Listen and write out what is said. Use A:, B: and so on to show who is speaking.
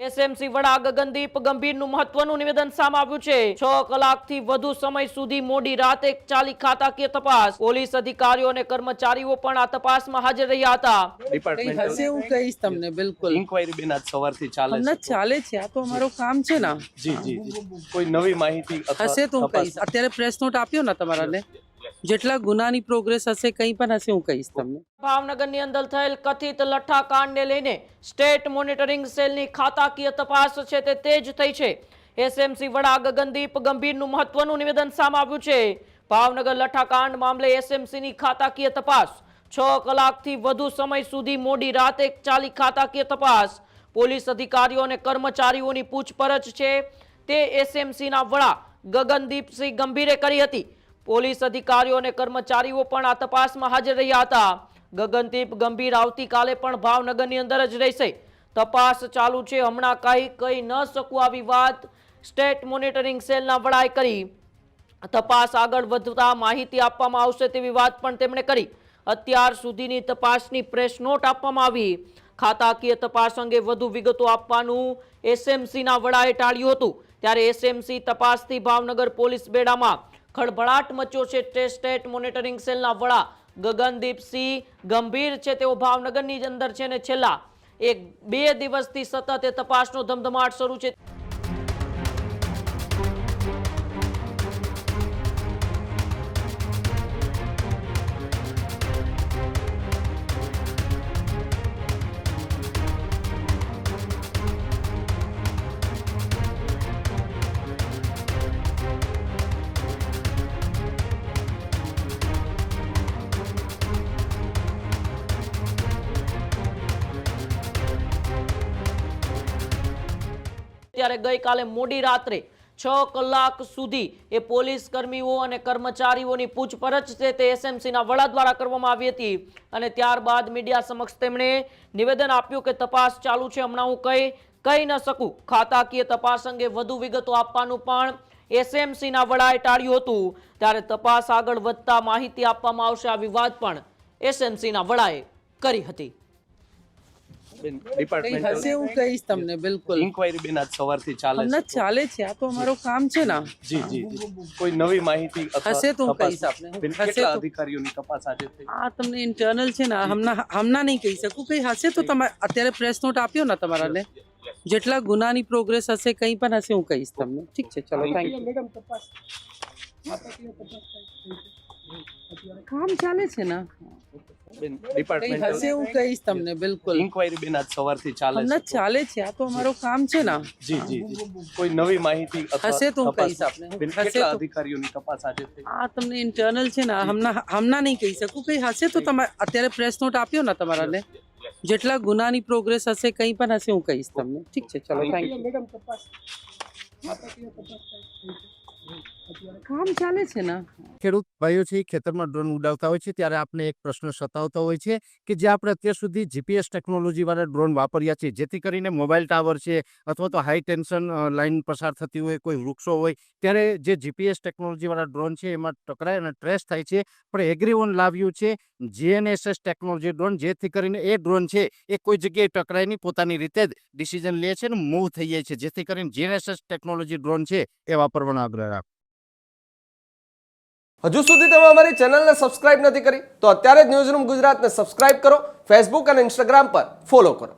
A: SMC વડા ગગનદીપ ગંભીરનું મહત્વનું નિવેદન સામે આવ્યું છે। 6 કલાકથી વધુ સમય સુધી મોડી રાતે ચાલી ખાતાકીય તપાસ। પોલીસ અધિકારીઓ અને કર્મચારીઓ પણ આ તપાસમાં હાજર રહ્યા હતા।
B: ડિપાર્ટમેન્ટ હશે હું કહીશ તમને બિલકુલ
C: ઇન્ક્વાયરી બેન આજ સવારથી ચાલે
B: હમણાં
C: છે
B: ચાલે છે આ તો અમારું કામ છે ને
C: જી જી કોઈ નવી માહિતી
B: હશે તો હું કહીશ અત્યારે પ્રેસ નોટ આપ્યો ને તમારાને જેટલા ગુનાની પ્રોગ્રેસ હશે કંઈ પણ હશે હું કહીશ તમને।
A: ભાવનગરની અંદર થયેલ કથિત લઠ્ઠાકાંડને લઈને સ્ટેટ મોનિટરિંગ સેલની ખાતાકીય તપાસ છે તે તેજ થઈ છે। એસએમસી વડા ગગનદીપ ગંભીરનું મહત્વનું નિવેદન સામે આવ્યું છે। ભાવનગર લઠ્ઠાકાંડ મામલે એસએમસીની ખાતાકીય તપાસ। 6 કલાકથી વધુ સમય સુધી મોડી રાતે ચાલી ખાતાકીય તપાસ। પોલીસ અધિકારીઓ અને કર્મચારીઓની પૂછપરછ છે તે એસએમસીના વડા ગગનદીપસિંહ ગંભીરે કરી હતી। પોલીસ અધિકારીઓ અને કર્મચારીઓ પણ આ તપાસમાં હાજર રહ્યા હતા। ગગનદીપ ગંભીર આવતીકાલે પણ ભાવનગરની અંદર જ રહેશે। તપાસ ચાલુ છે, હમણાં કહી ન શકું આવી વાત સ્ટેટ મોનિટરિંગ સેલના વડાએ કરી। તપાસ આગળ વધતા માહિતી આપવામાં આવશે તેવી વાત પણ તેમણે કરી। અત્યાર સુધીની તપાસની પ્રેસ નોટ આપવામાં આવી। ખાતાકીય તપાસ અંગે વધુ વિગતો આપવાનું એસએમસીના વડાએ ટાળ્યું હતું। ત્યારે એસએમસી તપાસથી ભાવનગર પોલીસ બેડામાં ખળભળાટ મચ્યો છે। સ્ટેટ મોનિટરિંગ સેલના વડા ગગનદીપસિંહ ગંભીર છે તેઓ ભાવનગરની અંદર છે ને છેલ્લા 1-2 દિવસથી સતત એ તપાસનો ધમધમાટ શરૂ છે। ત્યારે ગઈકાલે મોડી રાત્રે 6 કલાક સુધી એ પોલીસ કર્મીઓ અને કર્મચારીઓની પૂછપરછ છે તે એસએમસીના વડા દ્વારા કરવામાં આવી હતી અને ત્યારબાદ મીડિયા સમક્ષ તેમણે નિવેદન આપ્યું કે તપાસ ચાલુ છે, હમણાં હું કહી ન શકું। ખાતાકીય તપાસ અંગે વધુ વિગતો આપવાનું પણ એસએમસીના વડાએ ટાળ્યું હતું। ત્યારે તપાસ આગળ વધતા માહિતી આપવામાં આવશે આવી વાત પણ એસએમસીના વડાએ કરી હતી।
C: ડિપાર્ટમેન્ટ
B: હશે હું કહીશ તમને બિલકુલ
C: ઇન્ક્વાયરી બેન આજ સવારથી ચાલે
B: હમણાં
C: છે
B: ચાલે છે આ તો અમારું કામ છે ને
C: જી જી કોઈ નવી માહિતી
B: હશે તો હું કહીશ આપને
C: બેન
B: હશે
C: કેટલા
B: તો
C: અધિકારીઓની તપાસ આજે થઈ
B: આ તમને ઇન્ટરનલ છે ને હમણાં નહીં કહી શકું કંઈ હશે તો તમે અત્યારે પ્રેસ નોટ આપ્યો ને તમારાને જેટલા ગુનાની પ્રોગ્રેસ હશે કંઈ પણ હશે હું કહીશ તમને। ઠીક છે, ચલો થેન્ક યુ મેડમ। તપાસ કામ ચાલે છે ને
C: બેન
B: કંઈ
C: ડિપાર્ટમેન્ટ
B: હશે હું કહીશ તમને બિલકુલ
C: ઇન્ક્વાયરી બેન આજ સવારથી ચાલે
B: હમણાં
C: છે
B: ચાલે છે આ તો અમારું કામ છે ને
C: જી જી કોઈ નવી માહિતી
B: હશે તો હું કહીશ આપને
C: બેન
B: હશે
C: કેટલા
B: તો
C: અધિકારીઓની તપાસ આજે થઈ
B: આ તમને ઇન્ટરનલ છે ને હમણાં નહીં કહી શકું કંઈ હશે તો તમે અત્યારે પ્રેસ નોટ આપ્યો ને તમારાને જેટલા ગુનાની પ્રોગ્રેસ હશે કંઈ પણ હશે હું કહીશ તમને। ઠીક છે, ચલો થેન્ક યુ મેડમ। તપાસ કામ ચાલે છે ને
D: ખેડૂત ભાઈઓ છે ખેતરમાં ડ્રોન ઉડાવતા હોય છે ત્યારે આપણે એક પ્રશ્ન સતાવતો હોય છે કે જે આપણે અત્યાર સુધી જીપીએસ ટેકનોલોજી વાળા ડ્રોન વાપર્યા છે જેથી કરીને મોબાઈલ ટાવર છે અથવા તો હાઈ ટેન્શન લાઈન પસાર થતી હોય કોઈ વૃક્ષો હોય ત્યારે જે જીપીએસ ટેકનોલોજી વાળા ડ્રોન છે એમાં ટકરાય અને ટ્રેસ થાય છે પણ એગ્રીઓન લાવ્યું છે જીએનએસએસ ટેકનોલોજી ડ્રોન જેથી કરીને એ ડ્રોન છે એ કોઈ જગ્યાએ ટકરાય નહીં પોતાની રીતે જ ડિસિઝન લે છે ને મૂવ થઈ જાય છે જેથી કરીને જીએનએસએસ ટેકનોલોજી ડ્રોન છે એ વાપરવાનો આગ્રહ રાખો।
E: હજુ સુધી તમે અમારી ચેનલને સબસ્ક્રાઇબ નથી કરી તો અત્યારે જ ન્યૂઝરૂમ ગુજરાતને સબસ્ક્રાઇબ કરો, ફેસબુક અને ઇન્સ્ટાગ્રામ પર ફોલો કરો।